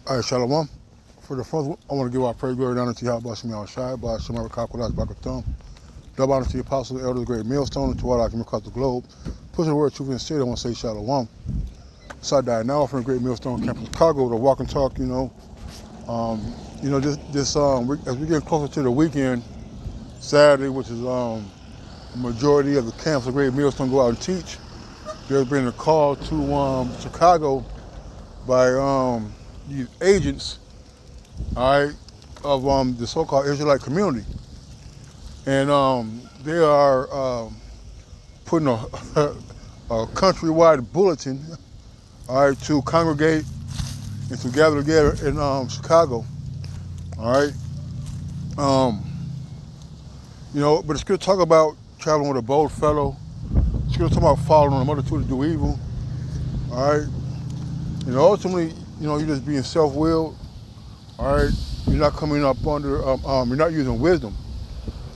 All right, Shalom. For the first one, I want to give our praise, glory, and honor to Yahweh Shemi Al-Shai, by Shemar Kakolas Bakatum. Double honor to the apostles, the elders, the great millstone, and to all our coming across the globe. Pushing the word, truth, and spirit, I want to say Shalom. Side now from the great millstone campus, Chicago, the walk and talk, as we get closer to the weekend, Saturday, which is the majority of the camps, the great millstone go out and teach. There's been a call to Chicago by these agents, all right, of the so-called Israelite community. And they are putting a countrywide bulletin, all right, to congregate and to gather together in Chicago, all right. But it's good to talk about traveling with a bold fellow. It's good to talk about following a multitude to do evil, all right. Ultimately, you're just being self-willed, all right. You're not coming up under, you're not using wisdom.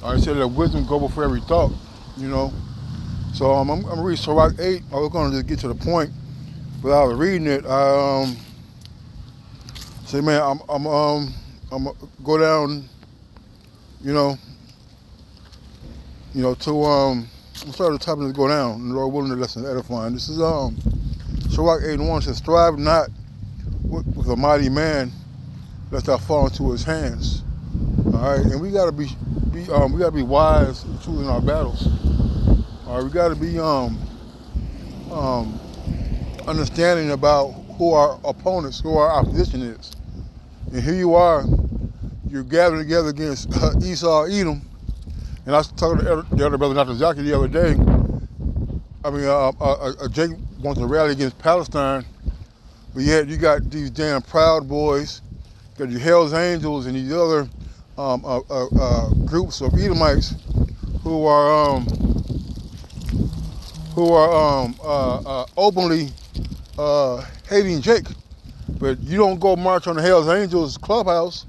I said that wisdom go before every thought, So I'm going to read Sirach 8. I was going to just get to the point without reading it. I say, man, I'm going to go down, to, I'm sorry, the topic is go down. And the Lord willing, the lesson is edifying. This is Sirach 8:1. It says, strive not with a mighty man, lest thou fall into his hands. All right, and we gotta be wise in choosing our battles. All right, we gotta be understanding about who our opponents, who our opposition is. And here you are, you're gathering together against Esau, Edom. And I was talking to the other brother, Dr. Zaki, the other day. Jake wants to rally against Palestine, but yet you got these damn Proud Boys, got your Hell's Angels, and these other groups of Edomites who are openly hating Jake. But you don't go march on the Hell's Angels clubhouse.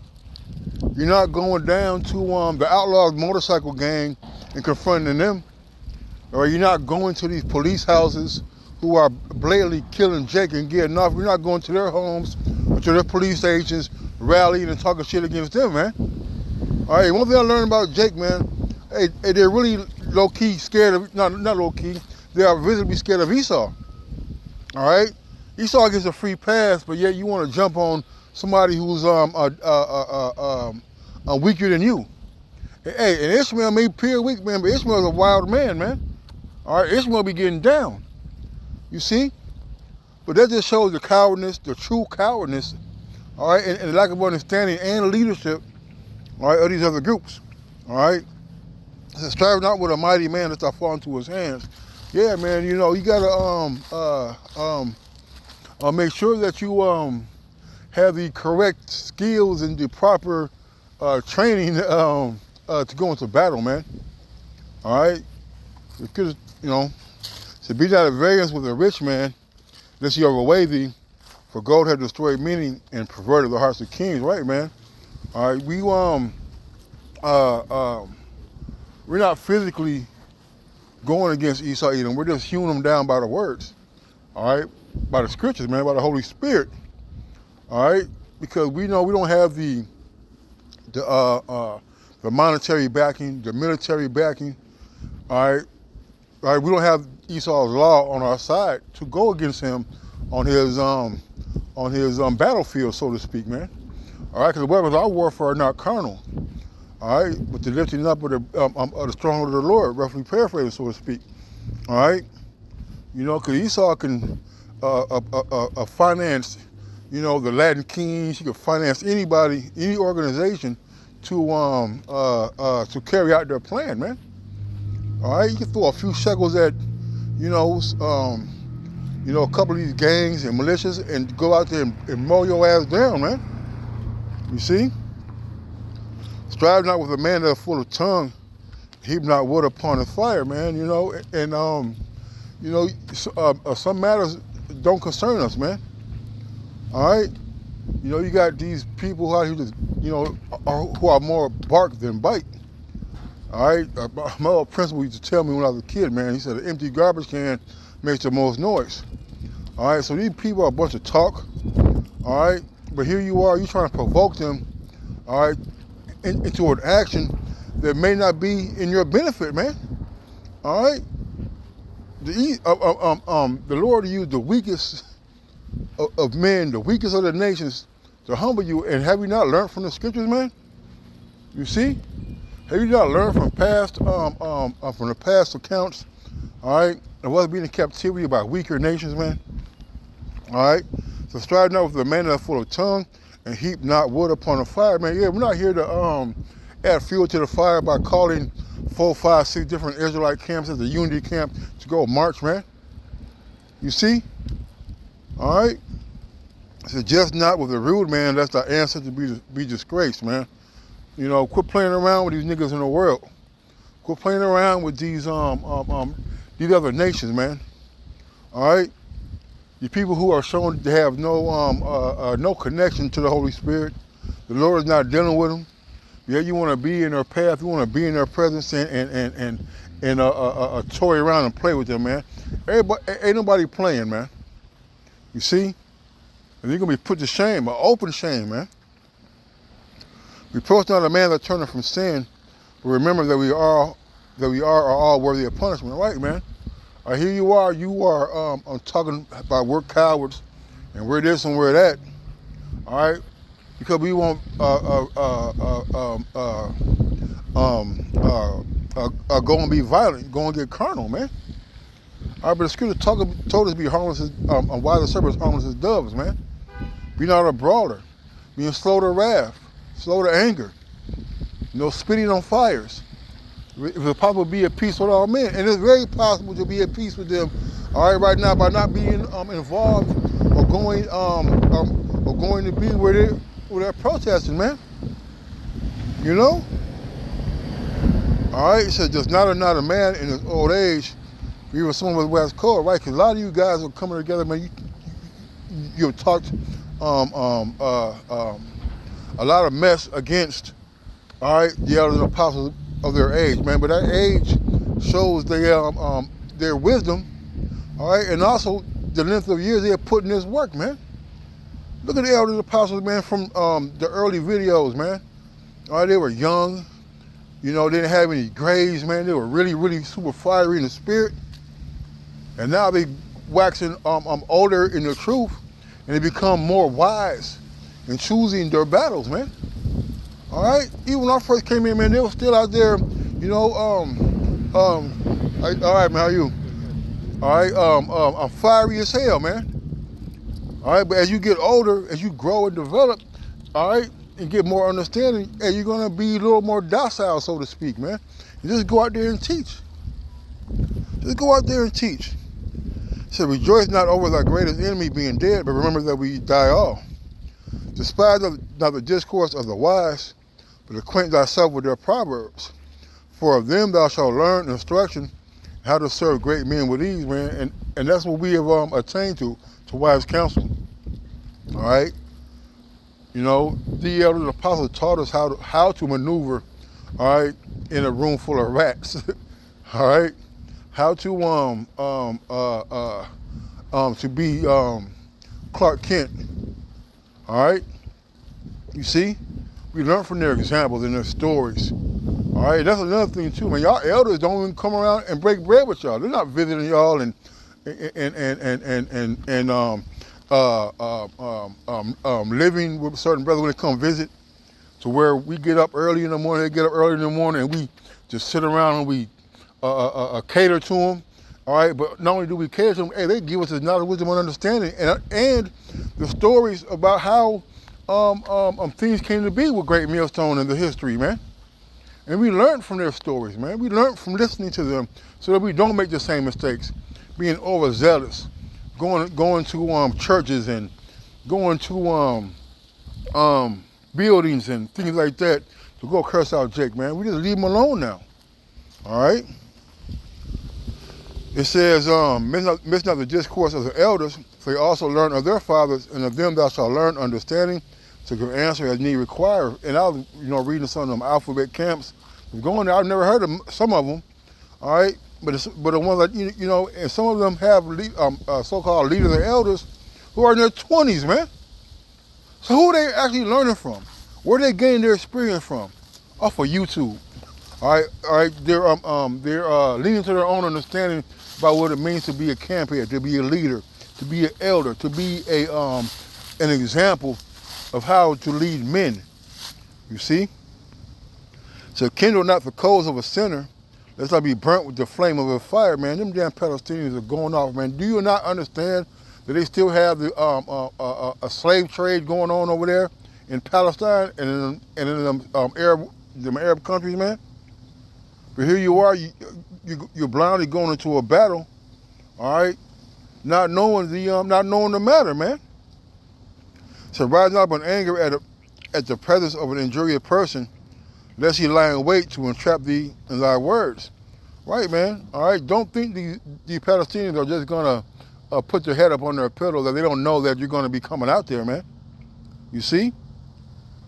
You're not going down to the Outlaws motorcycle gang and confronting them. Or you're not going to these police houses who are blatantly killing Jake and getting off. You're not going to their homes or to their police stations, rallying and talking shit against them, man. All right, one thing I learned about Jake, man, hey, they're really low-key scared of, not low-key, they are visibly scared of Esau. All right? Esau gets a free pass, but yet you want to jump on somebody who's weaker than you. Hey, and Ishmael may appear weak, man, but Ishmael's a wild man, man. All right, Ishmael be getting down. You see? But that just shows the cowardness, the true cowardness, all right, and the lack of understanding and leadership, all right, of these other groups, all right? It says, strive not with a mighty man lest thou fall into his hands. Yeah, man, you gotta make sure that you have the correct skills and the proper training to go into battle, man. All right? Because, to be not at variance with a rich man, lest he overweigh thee, for gold hath destroyed many and perverted the hearts of kings, right, man? All right, we're not physically going against Esau Edom. We're just hewing them down by the words, all right, by the scriptures, man, by the Holy Spirit, all right, because we know we don't have the monetary backing, the military backing, all right. We don't have Esau's law on our side to go against him on his battlefield, so to speak, man. All right, because the weapons of our warfare are not carnal. All right, but the lifting up of the stronghold of the Lord, roughly paraphrasing, so to speak. All right, because Esau can finance, the Latin kings. He can finance anybody, any organization to carry out their plan, man. All right, you can throw a few shekels at, a couple of these gangs and militias and go out there and mow your ass down, man. You see? Strive not with a man that's full of tongue, heap not wood upon the fire, man, some matters don't concern us, man. All right? You got these people out here just, who are more bark than bite. All right? My old principal used to tell me when I was a kid, man, he said an empty garbage can makes the most noise. All right? So these people are a bunch of talk. All right? But here you are, you trying to provoke them, all right, into an action that may not be in your benefit, man. All right. The Lord used the weakest of men, the weakest of the nations, to humble you. And have you not learned from the scriptures, man? You see? Have you not learned from the past accounts, all right, of us being in captivity by weaker nations, man? All right? So strive not with the man that is full of tongue and heap not wood upon the fire, man. Yeah, we're not here to add fuel to the fire by calling 4, 5, 6 different Israelite camps as a unity camp to go march, man. You see? All right? So just not with the rude man, that's the answer to be disgraced, man. You know, quit playing around with these niggas in the world. Quit playing around with these other nations, man. All right? The people who are shown to have no connection to the Holy Spirit, the Lord is not dealing with them. Yeah, you want to be in their path, you want to be in their presence and toy around and play with them, man. Ain't nobody playing, man. You see? And you're gonna be put to shame, an open shame, man. Reproach not a man that turneth from sin, but remember that we are all worthy of punishment, right, man? Here you are I'm talking about we're cowards and we're this and we're that, all right? Because we won't go and be violent, go and get carnal, man. All right, but the scripture told us to be harmless as wise as serpents, harmless as doves, man. Be not a brawler, being slow to wrath, slow to anger, no spitting on fires. If it's possible to be at peace with all men, and it's very possible to be at peace with them, all right, right now by not being involved or going to be where they're protesting, man. You know? All right, it says just not a man in his old age, even someone with West Coast, right? Because a lot of you guys are coming together, man. You've talked a lot of mess against, all right, the elders and apostles of their age, man. But that age shows their wisdom, all right, and also the length of years they have put in this work, man. Look at the elders and apostles, man, from the early videos, man. All right, they were young, you know, they didn't have any grays, man. They were really, really super fiery in the spirit. And now they waxing older in the truth, and they become more wise in choosing their battles, man. All right, even when I first came in, man, they were still out there, you know. All right, man, how are you? All right, I'm fiery as hell, man. All right, but as you get older, as you grow and develop, all right, and get more understanding, hey, you're gonna be a little more docile, so to speak, man. You just go out there and teach. Just go out there and teach. So rejoice not over thy greatest enemy being dead, but remember that we die all. Despise not the discourse of the wise, but acquaint thyself with their proverbs. For of them thou shalt learn instruction, how to serve great men with ease, man. And that's what we have attained to wise counsel. All right? You know, the elders apostles taught us how to maneuver, all right, in a room full of rats. All right? How to be Clark Kent. All right? You see? We learn from their examples and their stories. All right? That's another thing too, man. Y'all elders don't even come around and break bread with y'all. They're not visiting y'all and living with certain brothers when they come visit, to where we get up early in the morning, they get up early in the morning, and we just sit around and we cater to them. All right, but not only do we cater to them, hey, they give us the knowledge, wisdom, and understanding, and the stories about how things came to be with Great Millstone in the history, man. And we learned from their stories, man. We learned from listening to them so that we don't make the same mistakes, being overzealous, going to churches and going to buildings and things like that to go curse out Jake, man. We just leave him alone now. All right? It says, miss not the discourse of the elders, for they also learn of their fathers, and of them thou shalt learn understanding, to give answer as need require. And I was, reading some of them alphabet camps. Going there, I've never heard of some of them. All right, but the ones that and some of them have so-called leaders and elders who are in their 20s, man. So who are they actually learning from? Where they getting their experience from? Off of YouTube. All right. They're leaning to their own understanding about what it means to be a camp head, to be a leader, to be an elder, to be an example of how to lead men. You see? So kindle not the coals of a sinner, lest I be burnt with the flame of a fire, man. Them damn Palestinians are going off, man. Do you not understand that they still have a slave trade going on over there in Palestine and in them Arab countries, man? But here you are, you're blindly going into a battle, all right, not knowing the matter, man. So rising up in anger at the presence of an injurious person, lest he lie in wait to entrap thee in thy words. Right, man. All right. Don't think these Palestinians are just gonna put their head up on their pillow that they don't know that you're gonna be coming out there, man. You see?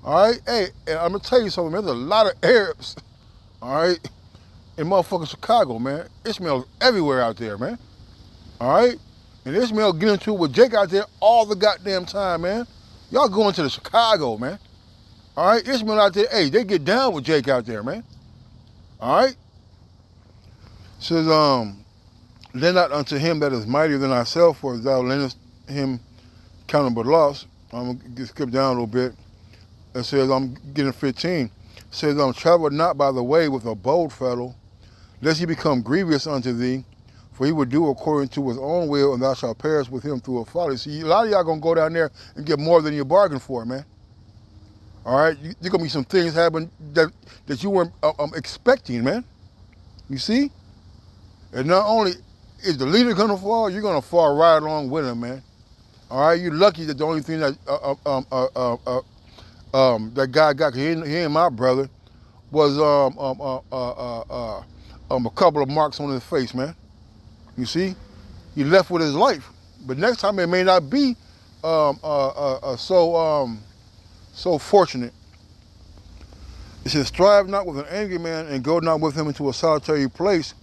All right. Hey, and I'm gonna tell you something, man. There's a lot of Arabs, all right, in motherfucking Chicago, man. Ishmael's everywhere out there, man. All right. And Ishmael get into it with Jake out there all the goddamn time, man. Y'all going to the Chicago, man. All right, Ishmael out there, hey, they get down with Jake out there, man. All right? Says, lend not unto him that is mightier than thyself, for thou lendest him countable loss. I'm going to skip down a little bit. It says, I'm getting 15. It says, travel not by the way with a bold fellow, lest he become grievous unto thee, for he will do according to his own will, and thou shalt perish with him through a folly. See, a lot of y'all going to go down there and get more than you bargained for, man. All right, there's gonna be some things happen that you weren't expecting, man. You see? And not only is the leader gonna fall, you're gonna fall right along with him, man. All right, you're lucky that the only thing that that guy got, he ain't my brother, was a couple of marks on his face, man. You see? He left with his life, but next time it may not be so fortunate. It says, strive not with an angry man and go not with him into a solitary place,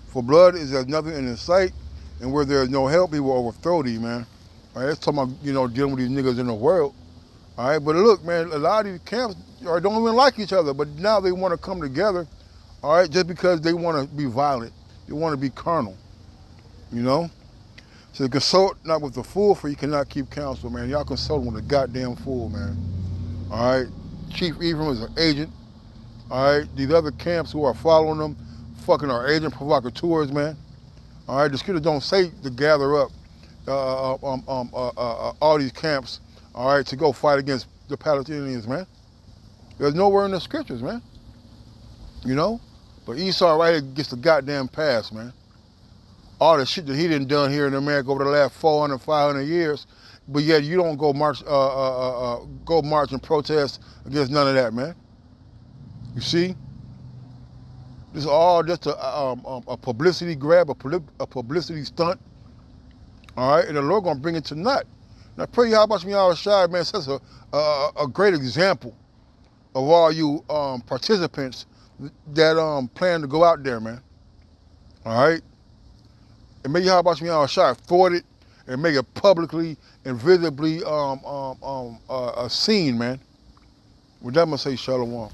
for blood is as nothing in his sight, and where there is no help, he will overthrow thee, man. All right, that's talking about, dealing with these niggas in the world. All right, but look, man, a lot of these camps don't even like each other, but now they want to come together, all right, just because they want to be violent. They want to be carnal, So consult not with the fool, for you cannot keep counsel, man. Y'all consulting with a goddamn fool, man. All right, Chief Ephraim is an agent. All right, these other camps who are following them, fucking our agent provocateurs, man. All right, the scriptures don't say to gather up all these camps, all right, to go fight against the Palestinians, man. There's nowhere in the scriptures, man. But Esau right here gets the goddamn pass, man. All the shit that he done here in America over the last 400, 500 years, but yet you don't go march and protest against none of that, man. You see, this is all just a publicity grab, a publicity stunt. All right, and the Lord gonna bring it to naught. And I pray y'all about me all shy, man. That's a great example of all you participants that plan to go out there, man. All right, and make y'all about me all shy, thwart it, and make it publicly and visibly seen, man. With that, I'm gonna say shalom.